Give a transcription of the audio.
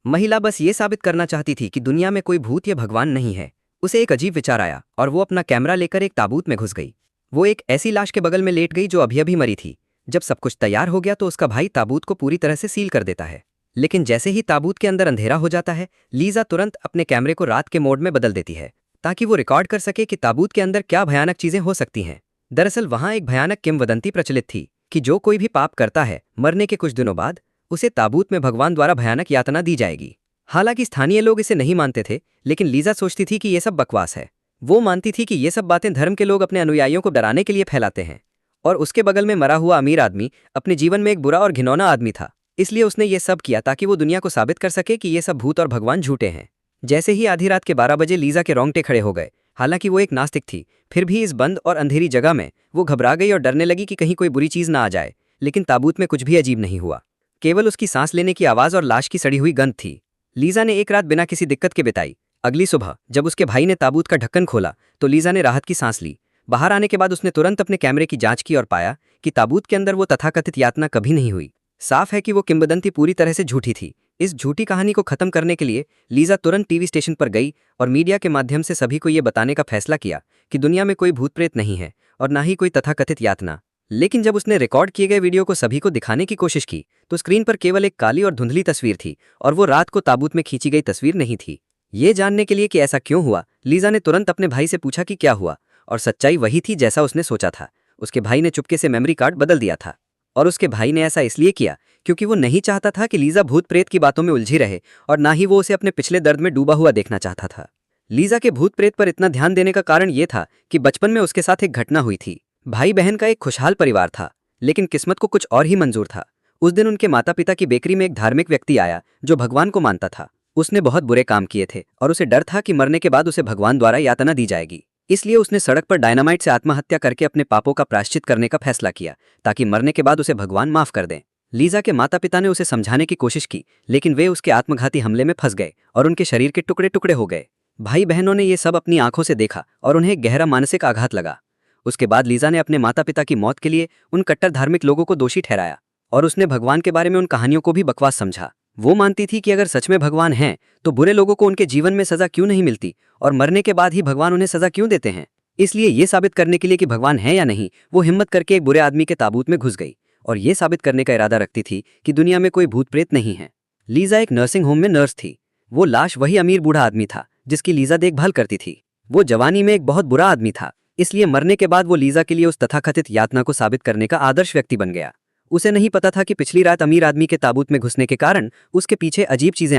महिला बस ये साबित करना चाहती थी कि दुनिया में कोई भूत या भगवान नहीं है। उसे एक अजीब विचार आया और वो अपना कैमरा लेकर एक ताबूत में घुस गई। वो एक ऐसी लाश के बगल में लेट गई जो अभी अभी मरी थी। जब सब कुछ तैयार हो गया तो उसका भाई ताबूत को पूरी तरह से सील कर देता है। लेकिन जैसे ही ताबूत के अंदर अंधेरा हो जाता है, लीजा तुरंत अपने कैमरे को रात के मोड में बदल देती है ताकि वो रिकॉर्ड कर सके कि ताबूत के अंदर क्या भयानक चीजें हो सकती हैं। दरअसल वहां एक भयानक किंवदंती प्रचलित थी कि जो कोई भी पाप करता है, मरने के कुछ दिनों बाद उसे ताबूत में भगवान द्वारा भयानक यातना दी जाएगी। हालांकि स्थानीय लोग इसे नहीं मानते थे, लेकिन लीजा सोचती थी कि ये सब बकवास है। वो मानती थी कि ये सब बातें धर्म के लोग अपने अनुयायियों को डराने के लिए फैलाते हैं। और उसके बगल में मरा हुआ अमीर आदमी अपने जीवन में एक बुरा और घिनौना आदमी था, इसलिए उसने ये सब किया ताकि वो दुनिया को साबित कर सके कि ये सब भूत और भगवान झूठे हैं। जैसे ही आधी रात के 12 बजे लीजा के रोंगटे खड़े हो गए। हालांकि वो एक नास्तिक थी, फिर भी इस बंद और अंधेरी जगह में वो घबरा गई और डरने लगी कि कहीं कोई बुरी चीज ना आ जाए। लेकिन ताबूत में कुछ भी अजीब नहीं हुआ, केवल उसकी सांस लेने की आवाज और लाश की सड़ी हुई गंध थी। लीजा ने एक रात बिना किसी दिक्कत के बिताई। अगली सुबह जब उसके भाई ने ताबूत का ढक्कन खोला तो लीजा ने राहत की सांस ली। बाहर आने के बाद उसने तुरंत अपने कैमरे की जांच की और पाया कि ताबूत के अंदर वो तथाकथित यातना कभी नहीं हुई। साफ है कि वो किंवदंती पूरी तरह से झूठी थी। इस झूठी कहानी को खत्म करने के लिए लीजा तुरंत टीवी स्टेशन पर गई और मीडिया के माध्यम से सभी को ये बताने का फैसला किया कि दुनिया में कोई भूत प्रेत नहीं है और ना ही कोई तथाकथित यातना। लेकिन जब उसने रिकॉर्ड किए गए वीडियो को सभी को दिखाने की कोशिश की तो स्क्रीन पर केवल एक काली और धुंधली तस्वीर थी और वो रात को ताबूत में खींची गई तस्वीर नहीं थी। ये जानने के लिए कि ऐसा क्यों हुआ, लीजा ने तुरंत अपने भाई से पूछा कि क्या हुआ, और सच्चाई वही थी जैसा उसने सोचा था। उसके भाई ने चुपके से मेमोरी कार्ड बदल दिया था और उसके भाई ने ऐसा इसलिए किया क्योंकि वो नहीं चाहता था कि लीजा भूत प्रेत की बातों में उलझी रहे और ना ही वो उसे अपने पिछले दर्द में डूबा हुआ देखना चाहता था। लीजा के भूत प्रेत पर इतना ध्यान देने का कारण ये था कि बचपन में उसके साथ एक घटना हुई थी। भाई बहन का एक खुशहाल परिवार था, लेकिन किस्मत को कुछ और ही मंजूर था। उस दिन उनके माता पिता की बेकरी में एक धार्मिक व्यक्ति आया जो भगवान को मानता था। उसने बहुत बुरे काम किए थे और उसे डर था कि मरने के बाद उसे भगवान द्वारा यातना दी जाएगी। इसलिए उसने सड़क पर डायनामाइट से आत्महत्या करके अपने पापों का प्रायश्चित करने का फैसला किया ताकि मरने के बाद उसे भगवान माफ कर दें। लीजा के माता पिता ने उसे समझाने की कोशिश की, लेकिन वे उसके आत्मघाती हमले में फंस गए और उनके शरीर के टुकड़े टुकड़े हो गए। भाई बहनों ने ये सब अपनी आंखों से देखा और उन्हें गहरा मानसिक आघात लगा। उसके बाद लीजा ने अपने माता पिता की मौत के लिए उन कट्टर धार्मिक लोगों को दोषी ठहराया और उसने भगवान के बारे में उन कहानियों को भी बकवास समझा। वो मानती थी कि अगर सच में भगवान हैं तो बुरे लोगों को उनके जीवन में सजा क्यों नहीं मिलती और मरने के बाद ही भगवान उन्हें सजा क्यों देते हैं। इसलिए ये साबित करने के लिए कि भगवान है या नहीं, वो हिम्मत करके एक बुरे आदमी के ताबूत में घुस गई और ये साबित करने का इरादा रखती थी कि दुनिया में कोई भूत प्रेत नहीं है। लीजा एक नर्सिंग होम में नर्स थी। वो लाश वही अमीर बूढ़ा आदमी था जिसकी लीजा देखभाल करती थी। वो जवानी में एक बहुत बुरा आदमी था, इसलिए मरने के बाद वो लीजा के लिए उस तथाकथित यातना को साबित करने का आदर्श व्यक्ति बन गया। उसे नहीं पता था कि पिछली रात अमीर आदमी के ताबूत में घुसने के कारण उसके पीछे अजीब चीजें